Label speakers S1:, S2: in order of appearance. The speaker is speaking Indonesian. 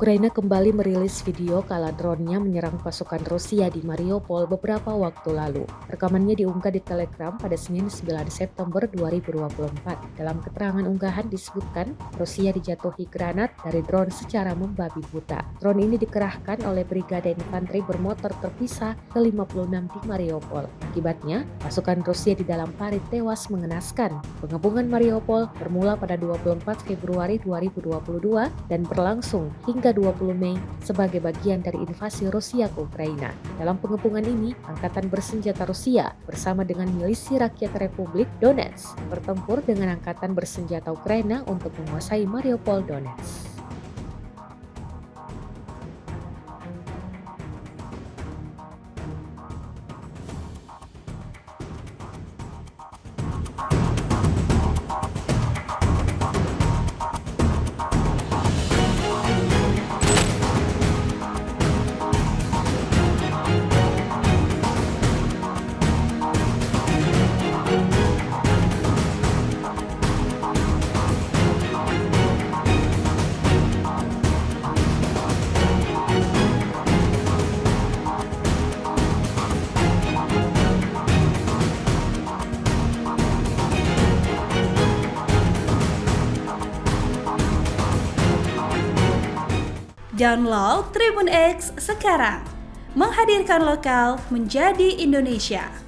S1: Ukraina kembali merilis video kala drone-nya menyerang pasukan Rusia di Mariupol beberapa waktu lalu. Rekamannya diunggah di Telegram pada Senin 9 September 2024. Dalam keterangan unggahan disebutkan, Rusia dijatuhi granat dari drone secara membabi buta. Drone ini dikerahkan oleh Brigade Infanteri bermotor terpisah ke-56 di Mariupol. Akibatnya, pasukan Rusia di dalam parit tewas mengenaskan. Pengepungan Mariupol bermula pada 24 Februari 2022 dan berlangsung hingga 20 Mei sebagai bagian dari invasi Rusia ke Ukraina. Dalam pengepungan ini, Angkatan Bersenjata Rusia bersama dengan milisi Rakyat Republik Donetsk bertempur dengan Angkatan Bersenjata Ukraina untuk menguasai Mariupol Donetsk.
S2: Download Tribun X sekarang, menghadirkan lokal menjadi Indonesia.